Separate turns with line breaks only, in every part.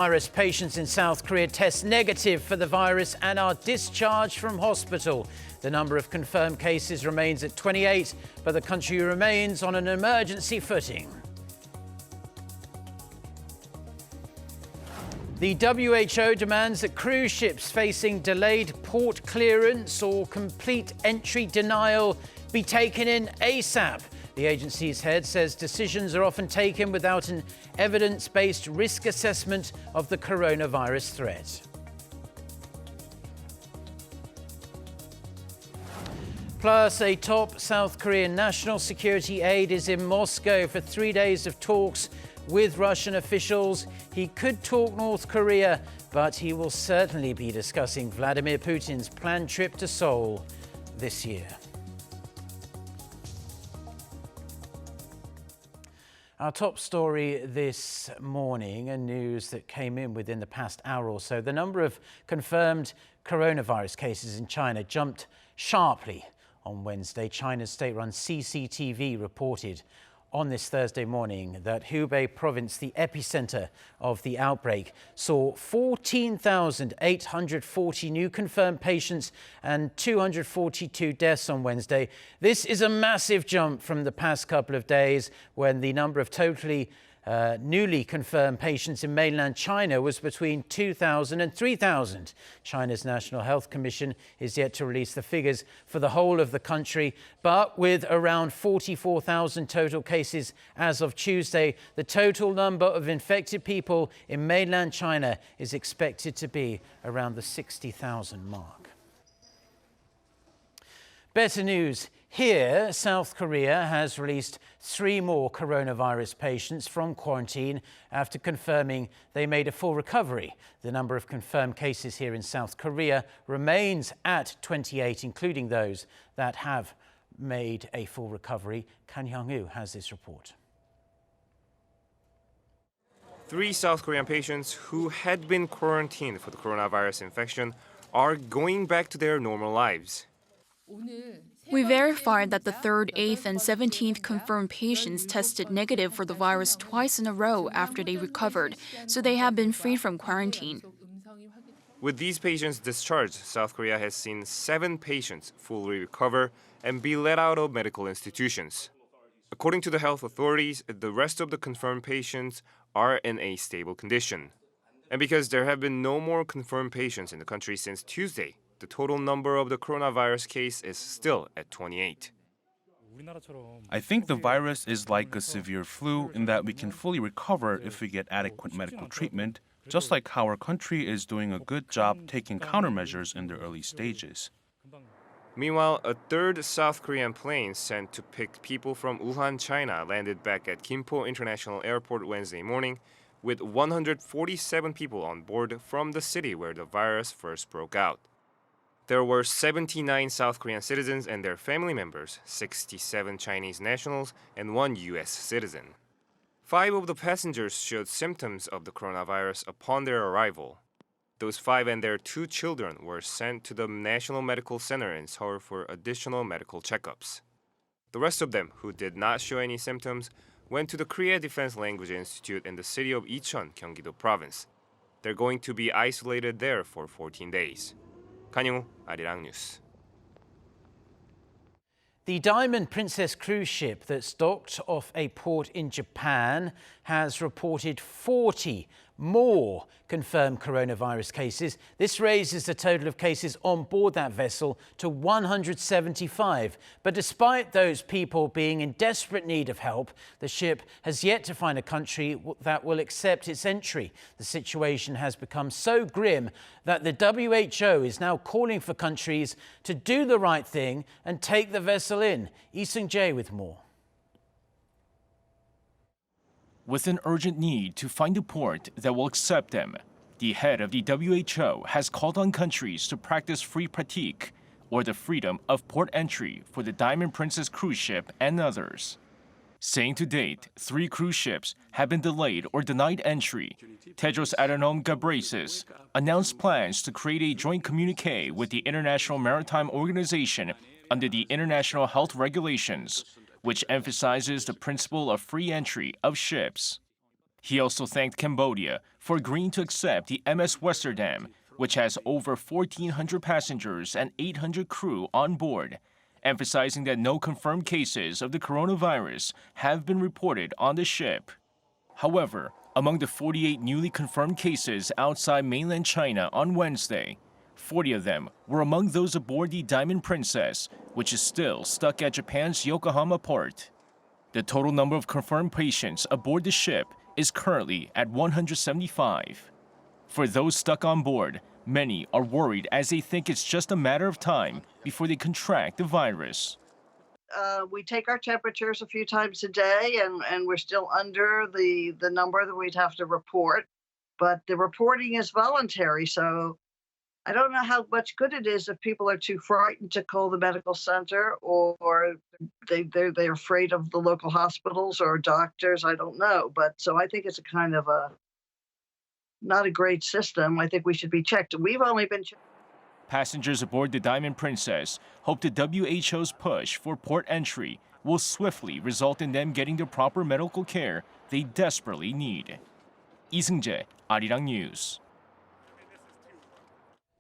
Virus patients in South Korea test negative for the virus and are discharged from hospital. The number of confirmed cases remains at 28, but the country remains on an emergency footing. The WHO demands that cruise ships facing delayed port clearance or complete entry denial be taken in ASAP. The agency's head says decisions are often taken without an evidence-based risk assessment of the coronavirus threat. Plus, a top South Korean national security aide is in Moscow for 3 days of talks with Russian officials. He could talk North Korea, but he will certainly be discussing Vladimir Putin's planned trip to Seoul this year. Our top story this morning, and news that came in within the past hour or so. The number of confirmed coronavirus cases in China jumped sharply on Wednesday. China's state-run CCTV reported on this Thursday morning that Hubei Province, the epicenter of the outbreak, saw 14,840 new confirmed patients and 242 deaths on Wednesday. This is a massive jump from the past couple of days when the number of newly confirmed patients in mainland China was between 2,000 and 3,000. China's National Health Commission is yet to release the figures for the whole of the country, but with around 44,000 total cases as of Tuesday, the total number of infected people in mainland China is expected to be around the 60,000 mark. Better news here. South Korea has released 3 more coronavirus patients from quarantine after confirming they made a full recovery. The number of confirmed cases here in South Korea remains at 28, including those that have made a full recovery. Kan Hyung-woo has this report.
3 South Korean patients who had been quarantined for the coronavirus infection are going back to their normal lives.
We verified that the 3rd, 8th, and 17th confirmed patients tested negative for the virus twice in a row after they recovered, so they have been freed from quarantine.
With these patients discharged, South Korea has seen 7 patients fully recover and be let out of medical institutions. According to the health authorities, the rest of the confirmed patients are in a stable condition. And because there have been no more confirmed patients in the country since Tuesday, the total number of the coronavirus case is still at 28.
I think the virus is like a severe flu in that we can fully recover if we get adequate medical treatment, just like how our country is doing a good job taking countermeasures in the early stages.
Meanwhile, a 3rd South Korean plane sent to pick people from Wuhan, China, landed back at Gimpo International Airport Wednesday morning with 147 people on board from the city where the virus first broke out. There were 79 South Korean citizens and their family members, 67 Chinese nationals, and 1 U.S. citizen. 5 of the passengers showed symptoms of the coronavirus upon their arrival. Those 5 and their 2 children were sent to the National Medical Center in Seoul for additional medical checkups. The rest of them, who did not show any symptoms, went to the Korea Defense Language Institute in the city of Icheon, Gyeonggi-do Province. They're going to be isolated there for 14 days. Kan, Arirang News.
The Diamond Princess cruise ship that's docked off a port in Japan has reported 40 more confirmed coronavirus cases. This raises the total of cases on board that vessel to 175. But despite those people being in desperate need of help, the ship has yet to find a country that will accept its entry. The situation has become so grim that the WHO is now calling for countries to do the right thing and take the vessel in. Lee Seung-jae with more.
With an urgent need to find a port that will accept them, the head of the WHO has called on countries to practice free pratique, or the freedom of port entry for the Diamond Princess cruise ship and others. Saying to date, 3 cruise ships have been delayed or denied entry, Tedros Adhanom Ghebreyesus announced plans to create a joint communique with the International Maritime Organization under the International Health Regulations, which emphasizes the principle of free entry of ships. He also thanked Cambodia for agreeing to accept the MS Westerdam, which has over 1,400 passengers and 800 crew on board, emphasizing that no confirmed cases of the coronavirus have been reported on the ship. However, among the 48 newly confirmed cases outside mainland China on Wednesday, 40 of them were among those aboard the Diamond Princess, which is still stuck at Japan's Yokohama port. The total number of confirmed patients aboard the ship is currently at 175. For those stuck on board, many are worried as they think it's just a matter of time before they contract the virus.
We take our temperatures a few times a day, and we're still under the number that we'd have to report. But the reporting is voluntary, so I don't know how much good it is if people are too frightened to call the medical center, or they're afraid of the local hospitals or doctors. I don't know. But so I think it's a kind of not a great system. I think we should be checked. We've only been checked.
Passengers aboard the Diamond Princess hope the WHO's push for port entry will swiftly result in them getting the proper medical care they desperately need. 이승재, Arirang News.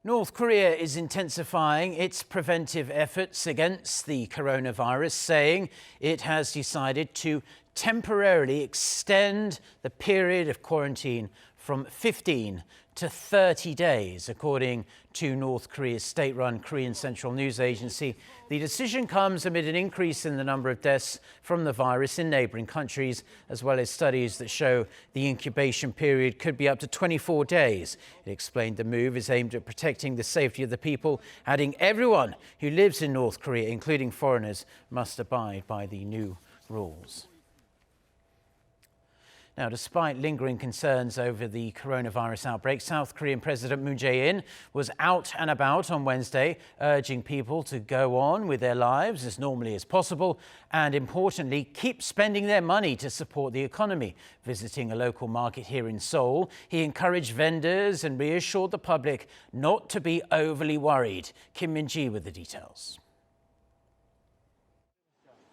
North Korea is intensifying its preventive efforts against the coronavirus, saying it has decided to temporarily extend the period of quarantine from 15 to 30 days, according to North Korea's state-run Korean Central News Agency. The decision comes amid an increase in the number of deaths from the virus in neighboring countries, as well as studies that show the incubation period could be up to 24 days. It explained the move is aimed at protecting the safety of the people, adding everyone who lives in North Korea, including foreigners, must abide by the new rules. Now, despite lingering concerns over the coronavirus outbreak, South Korean President Moon Jae-in was out and about on Wednesday, urging people to go on with their lives as normally as possible and, importantly, keep spending their money to support the economy. Visiting a local market here in Seoul, he encouraged vendors and reassured the public not to be overly worried. Kim Min-ji with the details.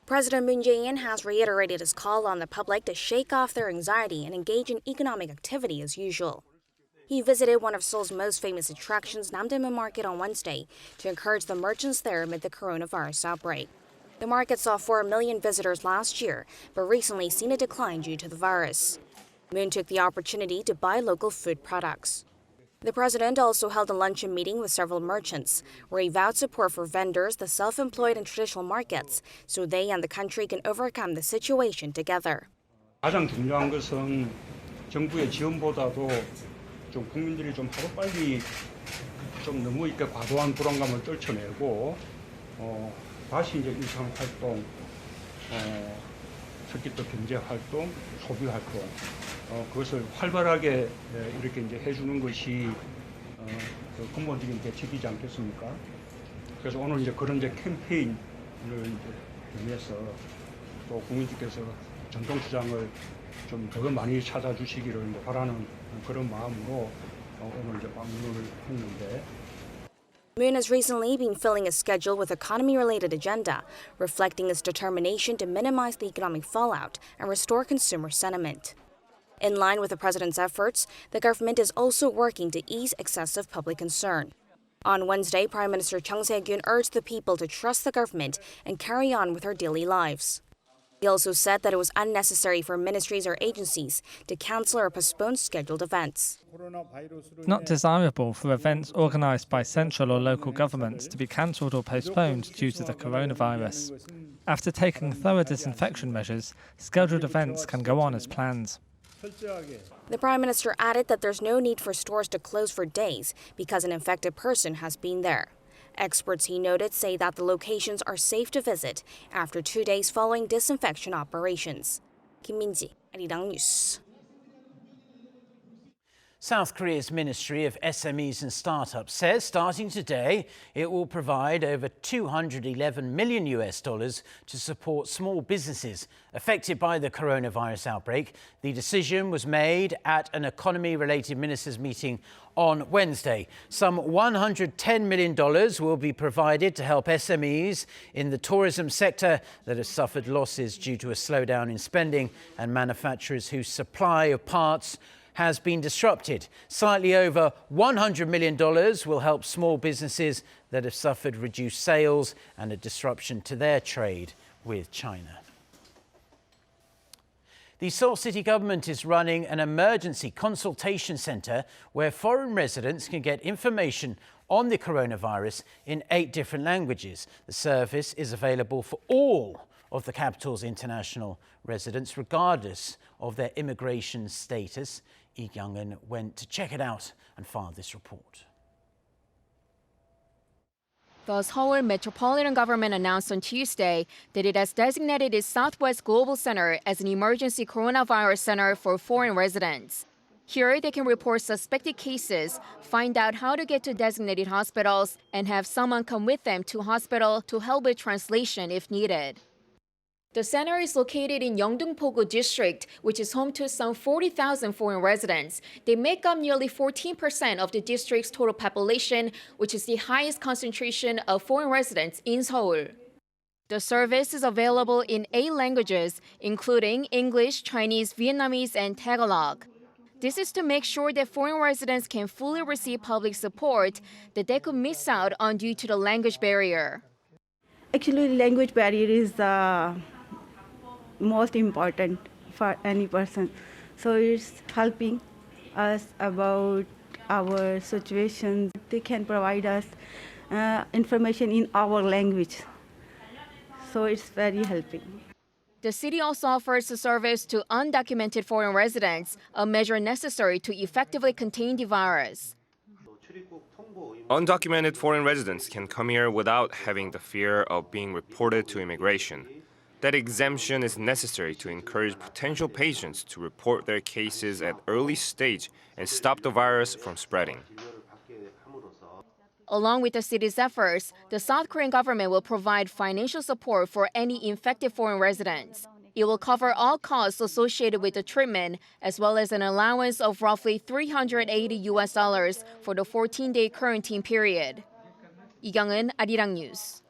President Moon Jae-in has reiterated his call on the public to shake off their anxiety and engage in economic activity as usual. He visited one of Seoul's most famous attractions, Namdaemun Market, on Wednesday to encourage the merchants there amid the coronavirus outbreak. The market saw 4 million visitors last year, but recently seen a decline due to the virus. Moon took the opportunity to buy local food products. The president also held a luncheon meeting with several merchants, where he vowed support for vendors, the self-employed and traditional markets, so they and the country can overcome the situation together.
가장 중요한 것은 정부의 지원보다도 좀 국민들이 좀 하루빨리 좀 너무 이렇게 과도한 불안감을 떨쳐내고 다시 이제 일상 활동, 특히 또 경제 활동, 소비 활동 그것을 활발하게 이렇게 이제 해주는 것이 그 근본적인 대책이지 않겠습니까? 그래서 오늘 이제 그런 이제 캠페인을 이제 위해서 또 국민들께서 전통시장을 좀 더 많이 찾아주시기를 바라는 그런 마음으로 오늘 이제 방문을 했는데.
Moon has recently been filling his schedule with economy-related agenda, reflecting his determination to minimize the economic fallout and restore consumer sentiment. In line with the president's efforts, the government is also working to ease excessive public concern. On Wednesday, Prime Minister Chung Se-kyun urged the people to trust the government and carry on with their daily lives. He also said that it was unnecessary for ministries or agencies to cancel or postpone scheduled events.
It's not desirable for events organised by central or local governments to be cancelled or postponed due to the coronavirus. After taking thorough disinfection measures, scheduled events can go on as planned.
The Prime Minister added that there's no need for stores to close for days because an infected person has been there. Experts, he noted, say that the locations are safe to visit after 2 days following disinfection operations. Kim Min-ji, Arirang News.
South Korea's Ministry of SMEs and Startups says starting today, it will provide over $211 million to support small businesses affected by the coronavirus outbreak. The decision was made at an economy-related ministers' meeting on Wednesday. Some $110 million will be provided to help SMEs in the tourism sector that have suffered losses due to a slowdown in spending and manufacturers whose supply of parts has been disrupted. Slightly over $100 million will help small businesses that have suffered reduced sales and a disruption to their trade with China. The Seoul city government is running an emergency consultation centre where foreign residents can get information on the coronavirus in 8 different languages. The service is available for all of the capital's international residents, regardless of their immigration status. Lee Kyung-eun went to check it out and filed this report.
The Seoul Metropolitan Government announced on Tuesday that it has designated its Southwest Global Center as an emergency coronavirus center for foreign residents. Here, they can report suspected cases, find out how to get to designated hospitals, and have someone come with them to hospital to help with translation if needed. The center is located in Yeongdeung-pogu district, which is home to some 40,000 foreign residents. They make up nearly 14% of the district's total population, which is the highest concentration of foreign residents in Seoul. The service is available in 8 languages, including English, Chinese, Vietnamese, and Tagalog. This is to make sure that foreign residents can fully receive public support that they could miss out on due to the language barrier.
Actually, language barrier is the most important for any person. So it's helping us about our situations. They can provide us information in our language. So it's very helping.
The city also offers the service to undocumented foreign residents, a measure necessary to effectively contain the virus.
Undocumented foreign residents can come here without having the fear of being reported to immigration. That exemption is necessary to encourage potential patients to report their cases at early stage and stop the virus from spreading.
Along with the city's efforts, the South Korean government will provide financial support for any infected foreign residents. It will cover all costs associated with the treatment, as well as an allowance of roughly $380 for the 14-day quarantine period. Lee Kyung-eun, Arirang News.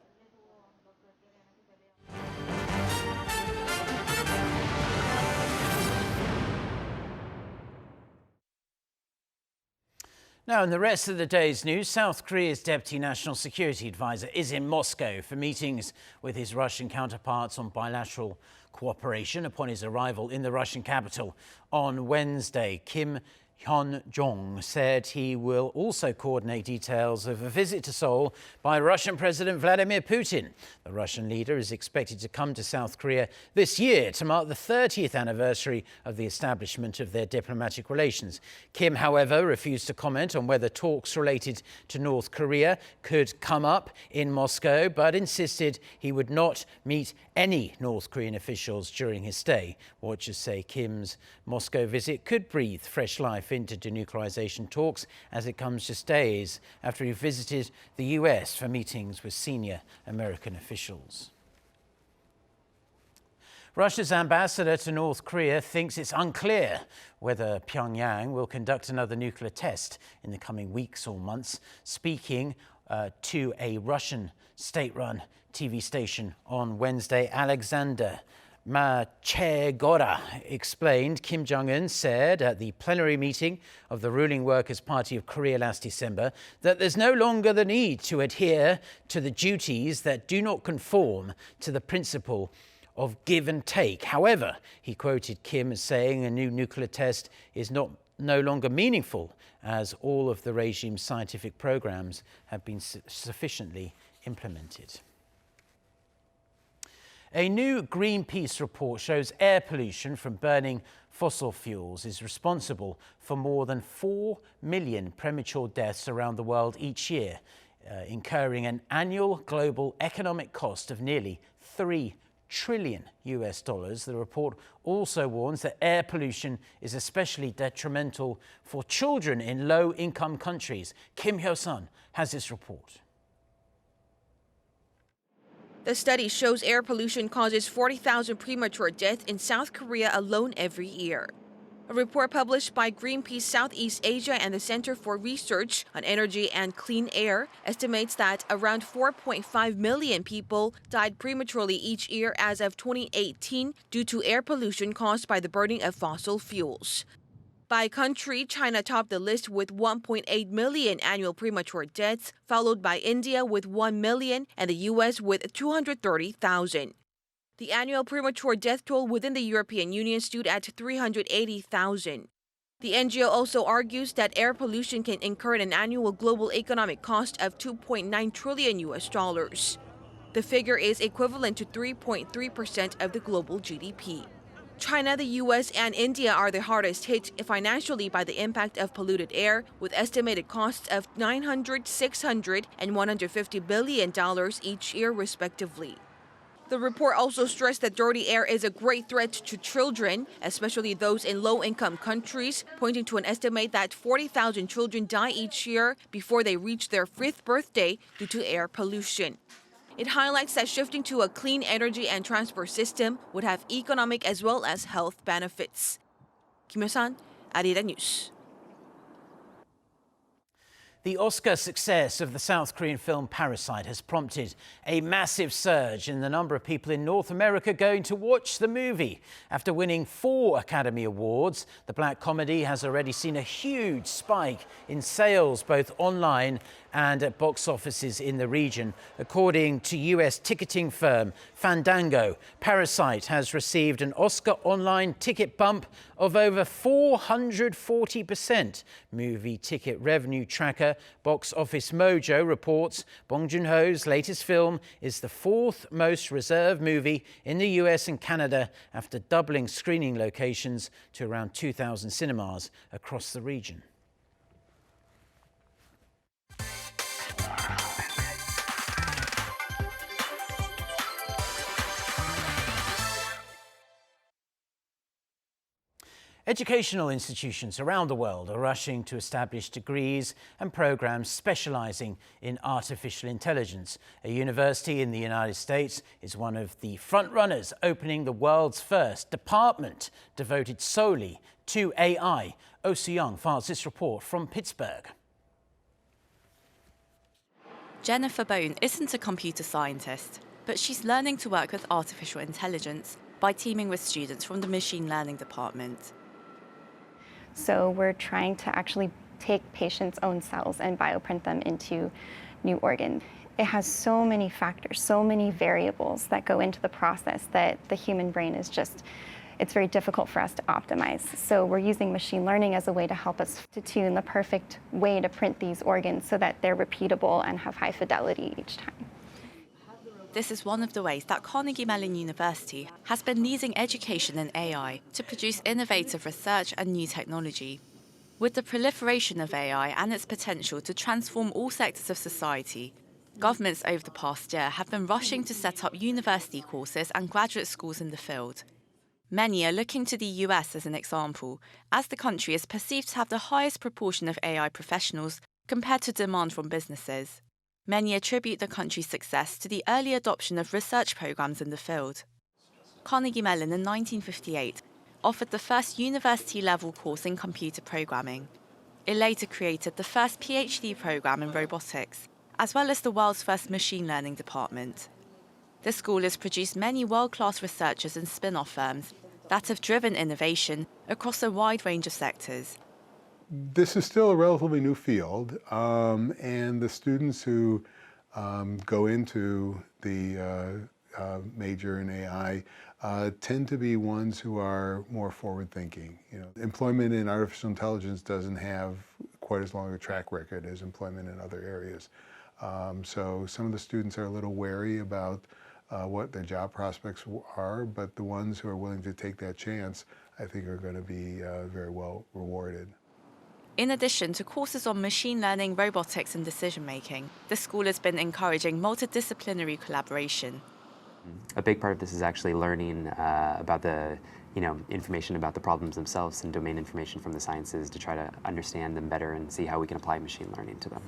Now, in the rest of the day's news, South Korea's Deputy National Security Advisor is in Moscow for meetings with his Russian counterparts on bilateral cooperation. Upon his arrival in the Russian capital on Wednesday, Kim Hyun-jong said he will also coordinate details of a visit to Seoul by Russian President Vladimir Putin. The Russian leader is expected to come to South Korea this year to mark the 30th anniversary of the establishment of their diplomatic relations. Kim, however, refused to comment on whether talks related to North Korea could come up in Moscow, but insisted he would not meet any North Korean officials during his stay. Watchers say Kim's Moscow visit could breathe fresh life into denuclearization talks, as it comes just days after he visited the US for meetings with senior American officials. Russia's ambassador to North Korea thinks it's unclear whether Pyongyang will conduct another nuclear test in the coming weeks or months. Speaking to a Russian state-run TV station on Wednesday, Alexander Machegora explained Kim Jong-un said at the plenary meeting of the ruling Workers' Party of Korea last December that there's no longer the need to adhere to the duties that do not conform to the principle of give and take. However, he quoted Kim as saying a new nuclear test is no longer meaningful as all of the regime's scientific programs have been sufficiently implemented. A new Greenpeace report shows air pollution from burning fossil fuels is responsible for more than 4 million premature deaths around the world each year, incurring an annual global economic cost of nearly $3 trillion US dollars. The report also warns that air pollution is especially detrimental for children in low-income countries. Kim Hyo-sun has this report.
The study shows air pollution causes 40,000 premature deaths in South Korea alone every year. A report published by Greenpeace Southeast Asia and the Center for Research on Energy and Clean Air estimates that around 4.5 million people died prematurely each year as of 2018 due to air pollution caused by the burning of fossil fuels. By country, China topped the list with 1.8 million annual premature deaths, followed by India with 1 million and the U.S. with 230,000. The annual premature death toll within the European Union stood at 380,000. The NGO also argues that air pollution can incur an annual global economic cost of 2.9 trillion US dollars. The figure is equivalent to 3.3% of the global GDP. China, the US, and India are the hardest hit financially by the impact of polluted air, with estimated costs of $900, $600, and $150 billion each year, respectively. The report also stressed that dirty air is a great threat to children, especially those in low-income countries, pointing to an estimate that 40,000 children die each year before they reach their 5th birthday due to air pollution. It highlights that shifting to a clean energy and transport system would have economic as well as health benefits. Kim Hyo-sun, Arirang News.
The Oscar success of the South Korean film Parasite has prompted a massive surge in the number of people in North America going to watch the movie. After winning 4 Academy Awards, the black comedy has already seen a huge spike in sales, both online and at box offices in the region. According to US ticketing firm Fandango, Parasite has received an Oscar online ticket bump of over 440%. Movie ticket revenue tracker Box Office Mojo reports Bong Joon-ho's latest film is the 4th most reserved movie in the US and Canada after doubling screening locations to around 2,000 cinemas across the region. Educational institutions around the world are rushing to establish degrees and programs specializing in artificial intelligence. A university in the United States is one of the front-runners, opening the world's first department devoted solely to AI. Oh Soo-young files this report from Pittsburgh.
Jennifer Bone isn't a computer scientist, but she's learning to work with artificial intelligence by teaming with students from the machine learning department.
So we're trying to actually take patients' own cells and bioprint them into new organs. It has so many factors, so many variables that go into the process that the human brain is just, it's very difficult for us to optimize. So we're using machine learning as a way to help us to tune the perfect way to print these organs so that they're repeatable and have high fidelity each time.
This is one of the ways that Carnegie Mellon University has been leading education in AI to produce innovative research and new technology. With the proliferation of AI and its potential to transform all sectors of society, governments over the past year have been rushing to set up university courses and graduate schools in the field. Many are looking to the US as an example, as the country is perceived to have the highest proportion of AI professionals compared to demand from businesses. Many attribute the country's success to the early adoption of research programs in the field. Carnegie Mellon in 1958 offered the first university-level course in computer programming. It later created the first PhD program in robotics, as well as the world's first machine learning department. The school has produced many world-class researchers and spin-off firms that have driven innovation across a wide range of sectors.
This is still a relatively new field, and the students who go into the major in AI tend to be ones who are more forward-thinking. You know, employment in artificial intelligence doesn't have quite as long a track record as employment in other areas. So some of the students are a little wary about what their job prospects are, but the ones who are willing to take that chance, I think, are going to be very well rewarded.
In addition to courses on machine learning, robotics and decision-making, the school has been encouraging multidisciplinary collaboration.
A big part of this is actually learning about the information about the problems themselves and domain information from the sciences to try to understand them better and see how we can apply machine learning to them.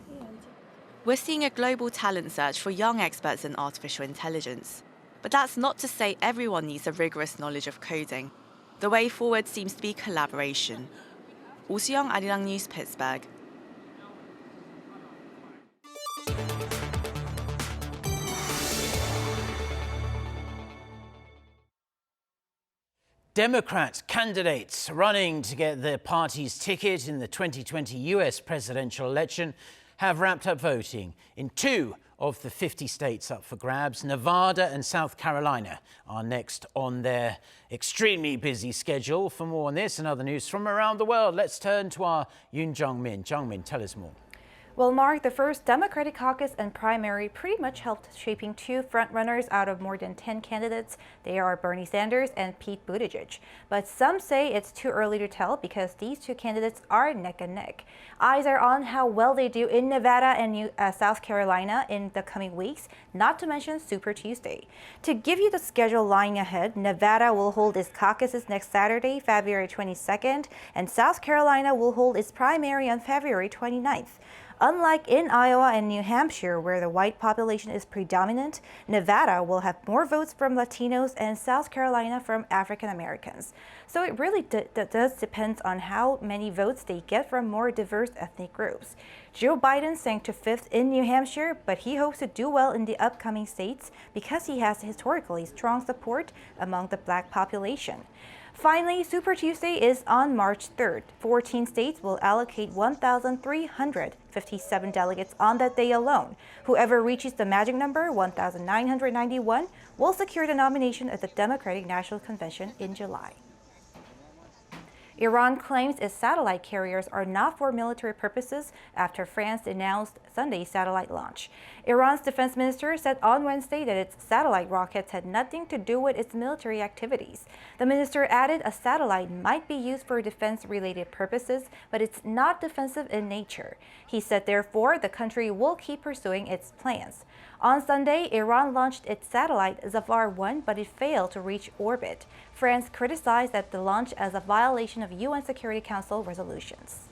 We're seeing a global talent search for young experts in artificial intelligence. But that's not to say everyone needs a rigorous knowledge of coding. The way forward seems to be collaboration. Oh Soo-young, Arirang News, Pittsburgh.
Democrat candidates running to get their party's ticket in the 2020 US presidential election have wrapped up voting in 2 of the 50 states up for grabs. Nevada and South Carolina are next on their extremely busy schedule. For more on this and other news from around the world, let's turn to our Yoon Jung-min. Jung-min, tell us more.
Well, Mark, the first Democratic caucus and primary pretty much helped shaping 2 frontrunners out of more than 10 candidates. They are Bernie Sanders and Pete Buttigieg. But some say it's too early to tell because these 2 candidates are neck and neck. Eyes are on how well they do in Nevada and South Carolina in the coming weeks, not to mention Super Tuesday. To give you the schedule lying ahead, Nevada will hold its caucuses next Saturday, February 22nd, and South Carolina will hold its primary on February 29th. Unlike in Iowa and New Hampshire, where the white population is predominant, Nevada will have more votes from Latinos and South Carolina from African Americans. So it really does depend on how many votes they get from more diverse ethnic groups. Joe Biden sank to 5th in New Hampshire, but he hopes to do well in the upcoming states because he has historically strong support among the Black population. Finally, Super Tuesday is on March 3rd. 14 states will allocate 1,357 delegates on that day alone. Whoever reaches the magic number, 1,991, will secure the nomination at the Democratic National Convention in July. Iran claims its satellite carriers are not for military purposes after France announced Sunday's satellite launch. Iran's defense minister said on Wednesday that its satellite rockets had nothing to do with its military activities. The minister added a satellite might be used for defense-related purposes, but it's not defensive in nature. He said, therefore, the country will keep pursuing its plans. On Sunday, Iran launched its satellite Zafar-1, but it failed to reach orbit. France criticized that the launch as a violation of UN Security Council resolutions.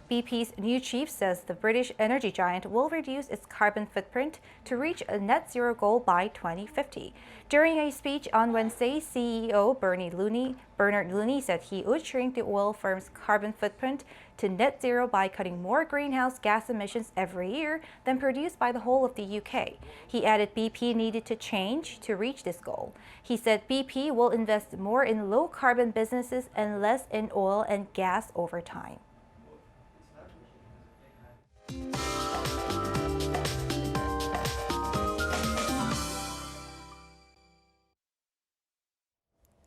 BP's new chief says the British energy giant will reduce its carbon footprint to reach a net zero goal by 2050. During a speech on Wednesday, CEO Bernard Looney said he would shrink the oil firm's carbon footprint to net zero by cutting more greenhouse gas emissions every year than produced by the whole of the UK. He added BP needed to change to reach this goal. He said BP will invest more in low-carbon businesses and less in oil and gas over time.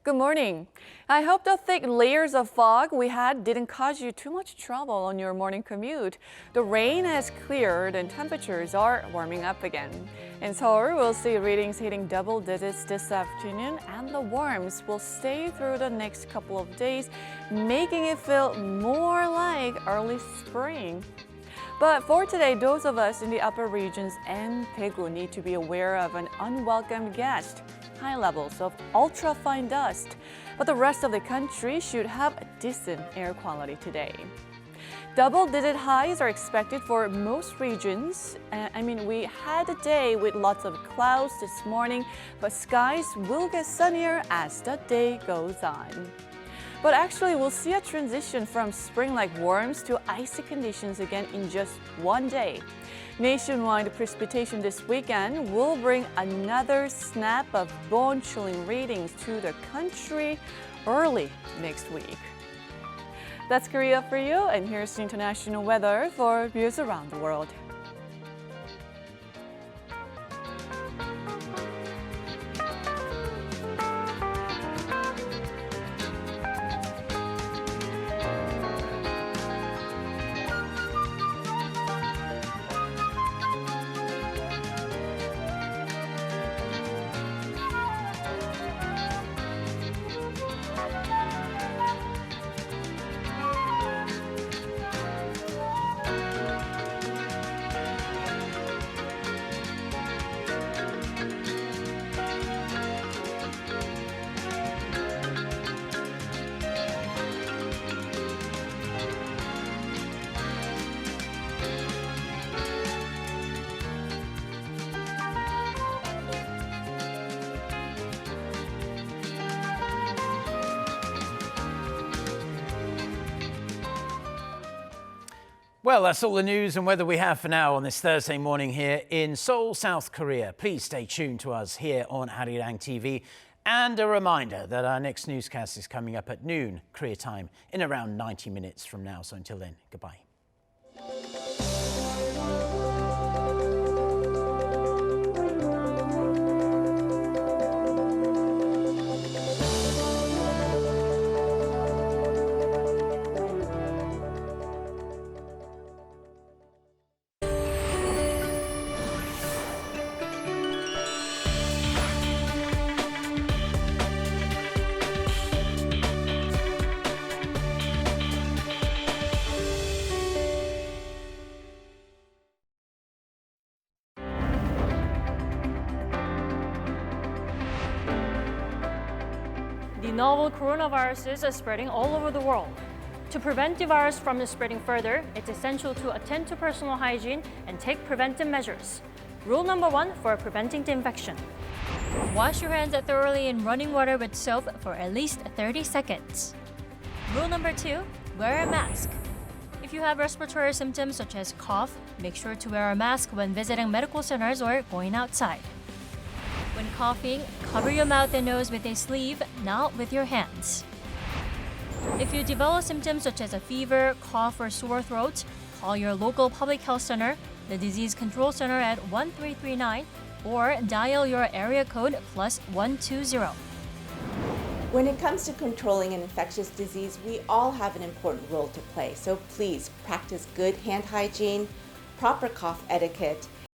Good morning. I hope the thick layers of fog we had didn't cause you too much trouble on your morning commute. The rain has cleared and temperatures are warming up again. In Seoul, we'll see readings hitting double digits this afternoon, and the warmth will stay through the next couple of days, making it feel more like early spring. But for today, those of us in the upper regions and Daegu need to be aware of an unwelcome guest. High levels of ultra-fine dust, but the rest of the country should have a decent air quality today. Double-digit highs are expected for most regions. We had a day with lots of clouds this morning, but skies will get sunnier as the day goes on. But actually, we'll see a transition from spring-like warmth to icy conditions again in just one day. Nationwide precipitation this weekend will bring another snap of bone-chilling readings to the country early next week. That's Korea for you, and here's the international weather for views around the world.
Well, that's all the news and weather we have for now on this Thursday morning here in Seoul, South Korea. Please stay tuned to us here on Arirang TV. And a reminder that our next newscast is coming up at noon Korea time in around 90 minutes from now. So until then, goodbye.
The novel coronaviruses are spreading all over the world. To prevent the virus from spreading further, it's essential to attend to personal hygiene and take preventive measures. Rule number 1 for preventing the infection.
Wash your hands thoroughly in running water with soap for at least 30 seconds. Rule number 2, wear a mask. If you have respiratory symptoms such as cough, make sure to wear a mask when visiting medical centers or going outside. When coughing, cover your mouth and nose with a sleeve, not with your hands. If you develop symptoms such as a fever, cough, or sore throat, call your local public health center, the Disease Control Center at 1339, or dial your area code +120.
When it comes to controlling an infectious disease, we all have an important role to play. So please practice good hand hygiene, proper cough etiquette,